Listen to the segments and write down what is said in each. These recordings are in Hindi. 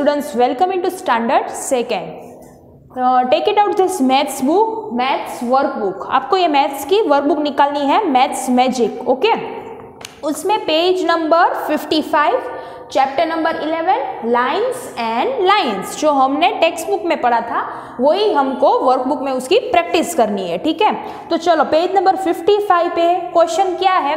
students, welcome into standard second. Take it out this maths book, maths workbook. आपको ये मैथ्स की वर्कबुक निकालनी है, मैथ्स मैजिक, ओके। उसमें page number 55, chapter number 11 lines and lines, जो हमने टेक्स्ट बुक में पढ़ा था वही हमको वर्कबुक में उसकी प्रैक्टिस करनी है, ठीक है। तो चलो पेज नंबर 55 पे क्वेश्चन क्या है,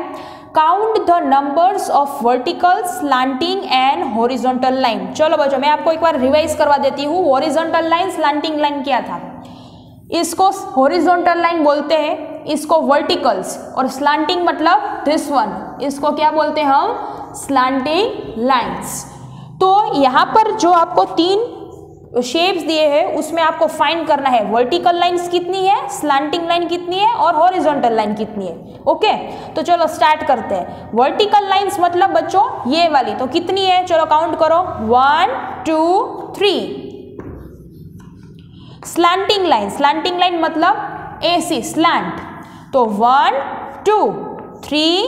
count the numbers of vertical, slanting and horizontal line. चलो बच्चों मैं आपको एक बार रिवाइज करवा देती हूँ। हॉरिजॉन्टल लाइन, स्लांटिंग लाइन क्या था, इसको हॉरिजॉन्टल लाइन बोलते हैं, इसको वर्टिकल्स, और स्लांटिंग मतलब दिस वन, इसको क्या बोलते हैं हम, स्लांटिंग लाइंस। तो यहाँ पर जो आपको तीन शेप्स दिए हैं उसमें आपको फाइंड करना है वर्टिकल लाइंस कितनी है, स्लांटिंग लाइन कितनी है और हॉरिजॉन्टल लाइन कितनी है, ओके। तो चलो स्टार्ट करते हैं। वर्टिकल लाइंस मतलब बच्चों ये वाली, तो कितनी है, चलो काउंट करो, 1 2 3। स्लांटिंग लाइन, स्लांटिंग लाइन मतलब ऐसी स्लैंट, तो 1 2 3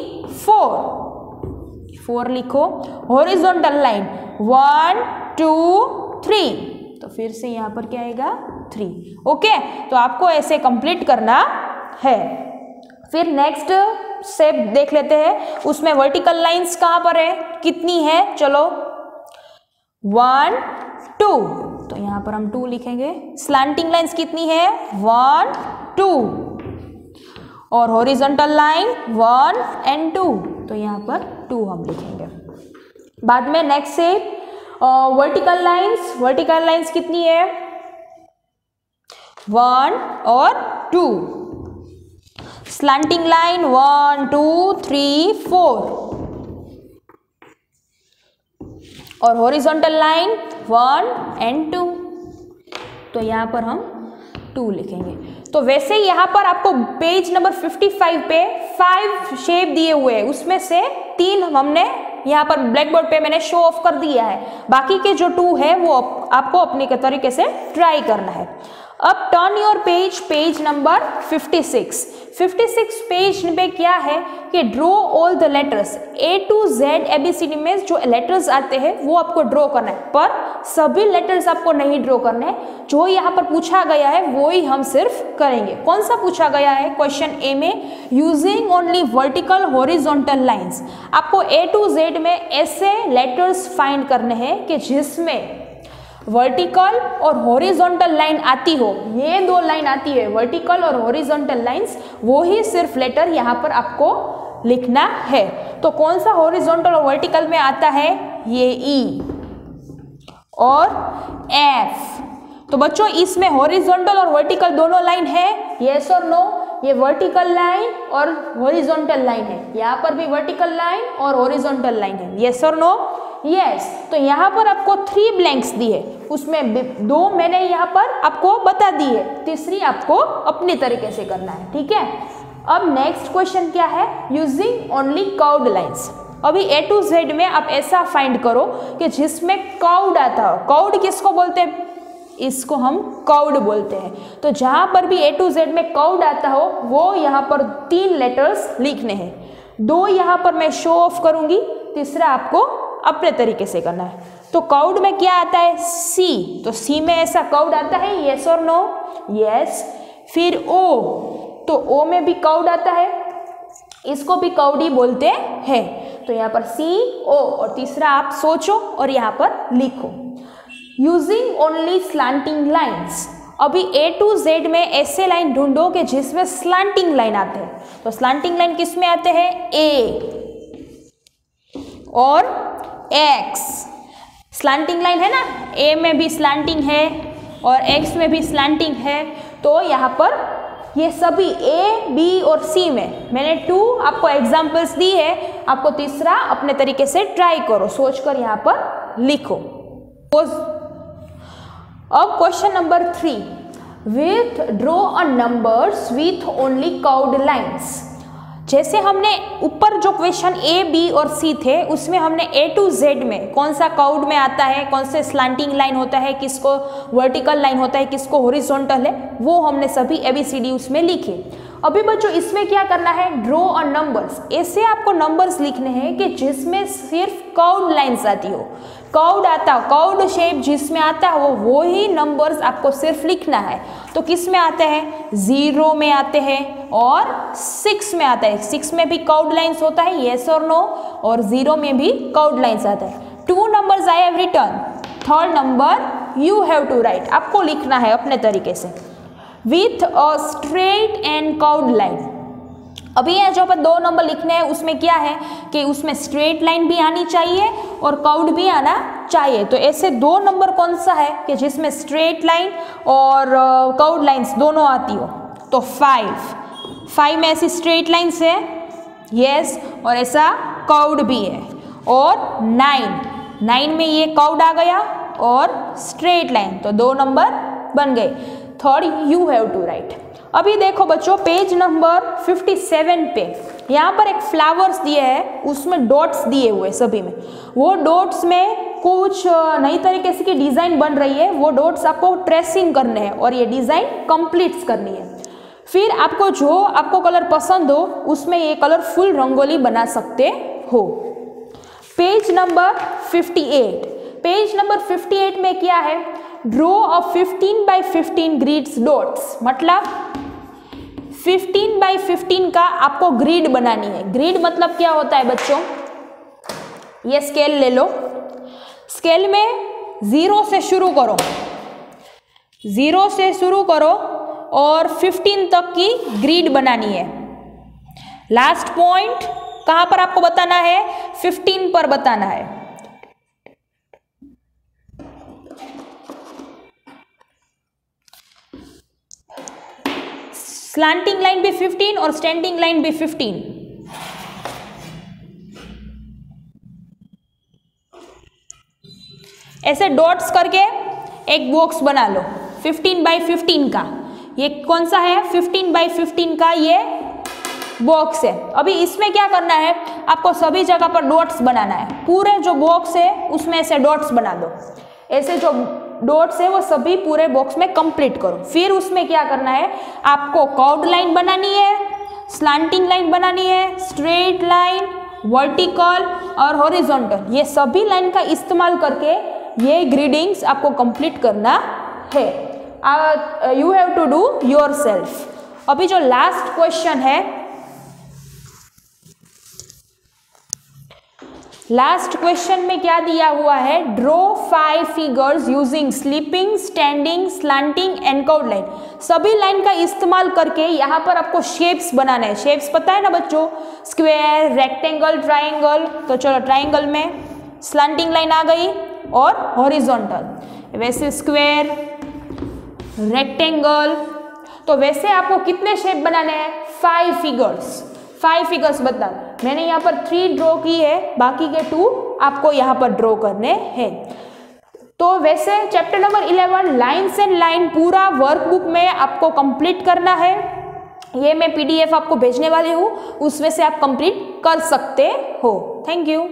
4 लिखो। हॉरिजॉन्टल लाइन 1 2 3, तो फिर से यहां पर क्या आएगा 3, ओके। तो आपको ऐसे कंप्लीट करना है। फिर नेक्स्ट शेप देख लेते हैं, उसमें वर्टिकल लाइंस कहां पर है, कितनी है, चलो 1 2, तो यहां पर हम 2 लिखेंगे। स्लैंटिंग लाइंस कितनी है, 1 2, और हॉरिजॉन्टल लाइन 1 और 2, तो यहां पर 2 हम लिखेंगे। बाद में next shape vertical lines, vertical lines कितनी है, 1 और 2। स्लैंटिंग लाइन 1 2 3 4, और हॉरिजॉन्टल लाइन 1 और 2, तो यहां पर हम 2 लिखेंगे। तो वैसे यहाँ पर आपको पेज नंबर 55 पे 5 शेप दिए हुए हैं, उसमें से 3 हमने यहाँ पर ब्लैक बोर्ड पे मैंने शो ऑफ कर दिया है, बाकी के जो 2 है वो आपको अपने के तरीके से ट्राई करना है। अब turn your page, page number 56 page पे क्या है कि draw all the letters, A to Z ABCD में जो लेटर्स आते हैं वो आपको ड्रॉ करना है, पर सभी लेटर्स आपको नहीं ड्रॉ करने हैं। जो यहाँ पर पूछा गया है वो ही हम सिर्फ करेंगे। कौन सा पूछा गया है, क्वेश्चन ए में using only vertical horizontal lines, आपको A to Z में ऐसे लेटर्स फाइंड करने हैं कि जिसमें वर्टिकल और हॉरिजॉन्टल लाइन आती हो, ये 2 लाइन आती है वर्टिकल और हॉरिजॉन्टल लाइंस, वो ही सिर्फ लेटर यहाँ पर आपको लिखना है। तो कौन सा हॉरिजॉन्टल और वर्टिकल में आता है, ये ई और एफ। तो बच्चों इसमें हॉरिजॉन्टल और वर्टिकल दोनों लाइन है, यस और नो, ये वर्टिकल लाइन और हॉरिजॉन्टल लाइन है, यहाँ पर भी वर्टिकल लाइन और हॉरिजॉन्टल लाइन है, यस और नो, यस। तो यहाँ पर आपको 3 ब्लैंक्स दी है, उसमें 2 मैंने यहाँ पर आपको बता दी है, तीसरी आपको अपने तरीके से करना है, ठीक है। अब नेक्स्ट क्वेश्चन क्या है, यूजिंग ओनली कर्व्ड लाइंस। अभी A to Z में आप ऐसा फाइंड करो कि जिसमें कर्व्ड आता हो। कर्व्ड किसको बोलते हैं, इसको हम कर्व्ड बोलते हैं। तो जहां पर भी A to Z में कर्व्ड आता हो वो यहाँ पर 3 लेटर्स लिखने हैं, 2 यहाँ पर मैं शो ऑफ करूंगी, तीसरा आपको अपने तरीके से करना है। तो कर्व्ड में क्या आता है, C, तो C में ऐसा कर्व्ड आता है, यस और नो, यस। फिर O, तो O में भी कर्व्ड आता है, इसको भी कर्व्ड ही बोलते हैं। तो यहाँ पर C O, और तीसरा आप सोचो और यहाँ पर लिखो। यूजिंग ओनली स्लैंटिंग लाइन्स, अभी A to Z में ऐसे लाइन ढूंढो कि जिसमें स्लैंटिंग लाइन आते हैं। तो स्लैंटिंग लाइन किस में आते हैं, A और X। स्लैंटिंग लाइन है ना, A में भी स्लैंटिंग है और X में भी स्लैंटिंग है। तो यहाँ पर ये सभी A, B और C में मैंने 2 आपको एग्जाम्पल्स दी है, आपको तीसरा अपने तरीके से ट्राई करो, सोचकर यहाँ पर लिखो। अब question number 3, with draw a numbers with only curved lines. जैसे हमने ऊपर जो क्वेश्चन A, B और C थे उसमें हमने A to Z में कौन सा कर्व्ड में आता है, कौन से स्लैंटिंग लाइन होता है, किसको वर्टिकल लाइन होता है, किसको हॉरिजॉन्टल है, वो हमने सभी ABCD उसमें लिखे। अभी बच्चों इसमें क्या करना है, ड्रॉ अ नंबर्स। ऐसे आपको नंबर्स लिखने हैं कि जिसमें सिर्फ कर्व्ड लाइंस आती हो। कर्व्ड आता, कर्व्ड शेप जिसमें आता है वो ही नंबर्स आपको सिर्फ लिखना है। तो किस में आते हैं? 0 में आते हैं और 6 में आता है। 6 में भी कर्व्ड लाइंस होता है, येस और नो, और 0 में भी कर्व्ड लाइंस आता है। 2 numbers I have written, third number you have to write, आपको लिखना है अपने तरीके से। With a straight and curved line, अभी यहाँ जो अपन 2 नंबर लिखने हैं उसमें क्या है कि उसमें स्ट्रेट लाइन भी आनी चाहिए और कर्व्ड भी आना चाहिए। तो ऐसे 2 नंबर कौन सा है कि जिसमें स्ट्रेट लाइन और कर्व्ड लाइंस दोनों आती हो? तो 5 में ऐसी स्ट्रेट लाइन्स है, यस, और ऐसा कर्व्ड भी है। और 9 में ये कर्व्ड आ गया और स्ट्रेट लाइन, तो 2 नंबर बन गए। Third you have to write. अभी देखो बच्चों पेज नंबर 57 पे यहाँ पर एक फ्लावर्स दिए हैं, उसमें डॉट्स दिए हुए सभी में। वो डॉट्स में कुछ नई तरीके से की डिज़ाइन बन रही है, वो डॉट्स आपको ट्रेसिंग करने हैं और ये डिज़ाइन कंप्लीट करनी है। फिर आपको जो आपको कलर पसंद हो उसमें ये कलरफुल रंगोली बना सकते हो। पेज नंबर 58, पेज नंबर 58 में क्या है? Draw a 15 by 15 grids dots, मतलब 15 by 15 का आपको ग्रिड बनानी है। ग्रिड मतलब क्या होता है बच्चों? ये स्केल ले लो, स्केल में 0 से शुरू करो, 0 से शुरू करो और 15 तक की ग्रिड बनानी है। लास्ट पॉइंट कहाँ पर आपको बताना है? 15 पर बताना है। स्लैंटिंग लाइन भी 15 और स्टैंडिंग लाइन भी 15। ऐसे डॉट्स करके एक बॉक्स बना लो 15 by 15 का। ये कौन सा है? 15 by 15 का ये बॉक्स है। अभी इसमें क्या करना है? आपको सभी जगह पर डॉट्स बनाना है। पूरे जो बॉक्स है उसमें ऐसे डॉट्स बना दो। ऐसे जो डॉट्स है वो सभी पूरे बॉक्स में कंप्लीट करो। फिर उसमें क्या करना है? आपको कर्व्ड लाइन बनानी है, स्लैंटिंग लाइन बनानी है, स्ट्रेट लाइन, वर्टिकल और हॉरिजॉन्टल, ये सभी लाइन का इस्तेमाल करके ये ग्रीडिंग्स आपको कंप्लीट करना है। You have to do yourself. अभी जो लास्ट क्वेश्चन है, लास्ट क्वेश्चन में क्या दिया हुआ है? Draw 5 figures using sleeping, standing, slanting and curved line. सभी लाइन का इस्तेमाल करके यहाँ पर आपको शेप्स बनाने हैं। शेप्स पता है ना बच्चों? Square, rectangle, triangle. तो चलो ट्राइंगल में स्लैंटिंग लाइन आ गई और हॉरिजॉन्टल, वैसे स्क्वायर, रेक्टेंगल। तो वैसे आपको कितने शेप बनाने हैं? 5 फिगर्स। 5 फिगर्स बता, मैंने यहाँ पर 3 ड्रॉ की है, बाकी के 2 आपको यहाँ पर ड्रॉ करने हैं। तो वैसे chapter number 11 lines and line पूरा वर्कबुक में आपको कंप्लीट करना है। ये मैं PDF आपको भेजने वाली हूँ, उसमें से आप कंप्लीट कर सकते हो। Thank you.